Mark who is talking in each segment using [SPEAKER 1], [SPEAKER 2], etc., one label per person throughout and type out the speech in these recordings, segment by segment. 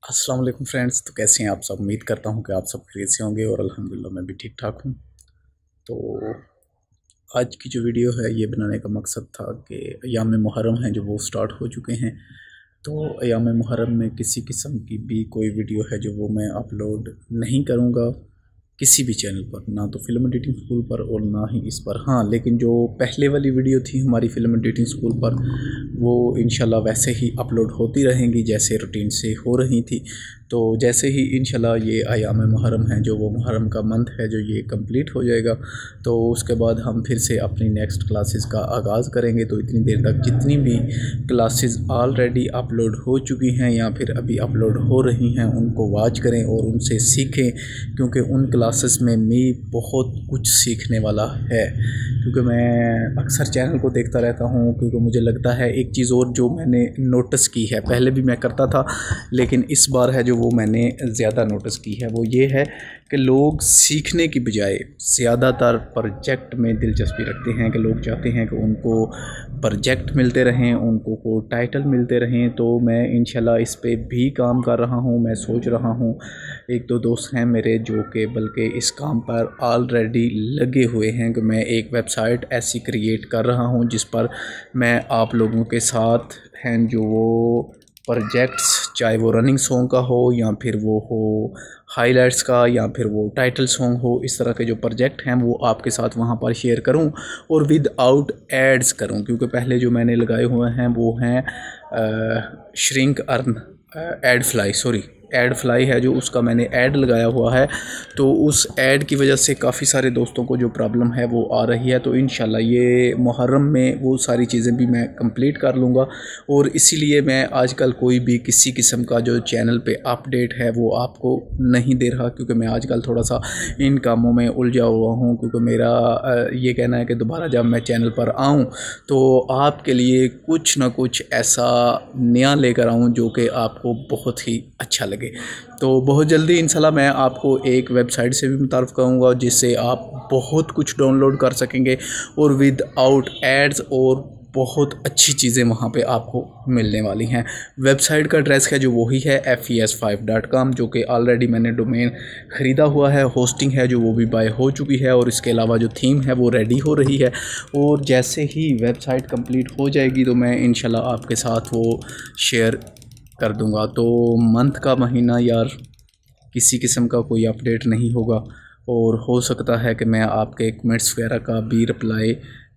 [SPEAKER 1] अस्सलाम वालेकुम फ्रेंड्स। तो कैसे हैं आप सब? उम्मीद करता हूं कि आप सब खैरियत से होंगे और अल्हम्दुलिल्लाह मैं भी ठीक ठाक हूं। तो आज की जो वीडियो है ये बनाने का मकसद था कि अयाम मुहर्रम हैं जो वो स्टार्ट हो चुके हैं। तो अयाम मुहर्रम में किसी किस्म की भी कोई वीडियो है जो वो मैं अपलोड नहीं करूँगा किसी भी चैनल पर, ना तो फिल्म एडिटिंग स्कूल पर और ना ही इस पर। हाँ, लेकिन जो पहले वाली वीडियो थी हमारी फिल्म एडिटिंग स्कूल पर वो इंशाल्लाह वैसे ही अपलोड होती रहेंगी जैसे रूटीन से हो रही थी। तो जैसे ही इंशाल्लाह ये अयाम मुहर्रम है जो वो मुहर्रम का मंथ है जो ये कंप्लीट हो जाएगा तो उसके बाद हम फिर से अपनी नेक्स्ट क्लासेस का आगाज़ करेंगे। तो इतनी देर तक जितनी भी क्लासेस ऑलरेडी अपलोड हो चुकी हैं या फिर अभी अपलोड हो रही हैं उनको वॉच करें और उनसे सीखें, क्योंकि उन क्लासेस में मैं बहुत कुछ सीखने वाला है। क्योंकि मैं अक्सर चैनल को देखता रहता हूँ, क्योंकि मुझे लगता है एक चीज़ और जो मैंने नोटिस की है, पहले भी मैं करता था लेकिन इस बार है जो वो मैंने ज़्यादा नोटिस की है, वो ये है कि लोग सीखने की बजाय ज़्यादातर प्रोजेक्ट में दिलचस्पी रखते हैं। कि लोग चाहते हैं कि उनको प्रोजेक्ट मिलते रहें, उनको को टाइटल मिलते रहें। तो मैं इंशाल्लाह इस पे भी काम कर रहा हूँ। मैं सोच रहा हूँ, एक दो दोस्त हैं मेरे जो कि बल्कि इस काम पर ऑलरेडी लगे हुए हैं कि मैं एक वेबसाइट ऐसी क्रिएट कर रहा हूँ जिस पर मैं आप लोगों के साथ हैं जो वो प्रोजेक्ट्स, चाहे वो रनिंग सॉन्ग का हो या फिर वो हो हाइलाइट्स का या फिर वो टाइटल सॉन्ग हो, इस तरह के जो प्रोजेक्ट हैं वो आपके साथ वहाँ पर शेयर करूँ और विदाउट एड्स करूँ। क्योंकि पहले जो मैंने लगाए हुए हैं वो हैं श्रिंक अर्न एड फ्लाई है जो उसका मैंने ऐड लगाया हुआ है। तो उस ऐड की वजह से काफ़ी सारे दोस्तों को जो प्रॉब्लम है वो आ रही है। तो इंशाल्लाह ये मुहर्रम में वो सारी चीज़ें भी मैं कंप्लीट कर लूँगा और इसीलिए मैं आजकल कोई भी किसी किस्म का जो चैनल पे अपडेट है वो आपको नहीं दे रहा, क्योंकि मैं आजकल थोड़ा सा इन कामों में उलझा हुआ हूँ। क्योंकि मेरा ये कहना है कि दोबारा जब मैं चैनल पर आऊँ तो आपके लिए कुछ ना कुछ ऐसा नया लेकर आऊँ जो कि आपको बहुत ही अच्छा लगे। तो बहुत जल्दी इंशाल्लाह मैं आपको एक वेबसाइट से भी मुतारफ़ करूँगा जिससे आप बहुत कुछ डाउनलोड कर सकेंगे और विदाउट एड्स, और बहुत अच्छी चीज़ें वहाँ पे आपको मिलने वाली हैं। वेबसाइट का एड्रेस है जो वही है FES5.com, जो कि ऑलरेडी मैंने डोमेन ख़रीदा हुआ है। होस्टिंग है जो वो भी बाय हो चुकी है और इसके अलावा जो थीम है वो रेडी हो रही है। और जैसे ही वेबसाइट कंप्लीट हो जाएगी तो मैं इंशाल्लाह आपके साथ वो शेयर कर दूंगा। तो मंथ का महीना यार किसी किस्म का कोई अपडेट नहीं होगा और हो सकता है कि मैं आपके कमेंट्स वगैरह का भी रिप्लाई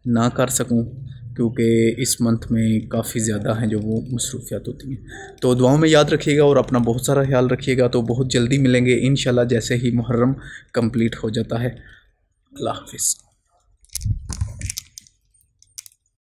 [SPEAKER 1] ना कर सकूं, क्योंकि इस मंथ में काफ़ी ज़्यादा हैं जो वो मसरूफियात होती हैं। तो दुआओं में याद रखिएगा और अपना बहुत सारा ख्याल रखिएगा। तो बहुत जल्दी मिलेंगे इंशाल्लाह जैसे ही मुहर्रम कंप्लीट हो जाता है। अल्लाह हाफ़िज़।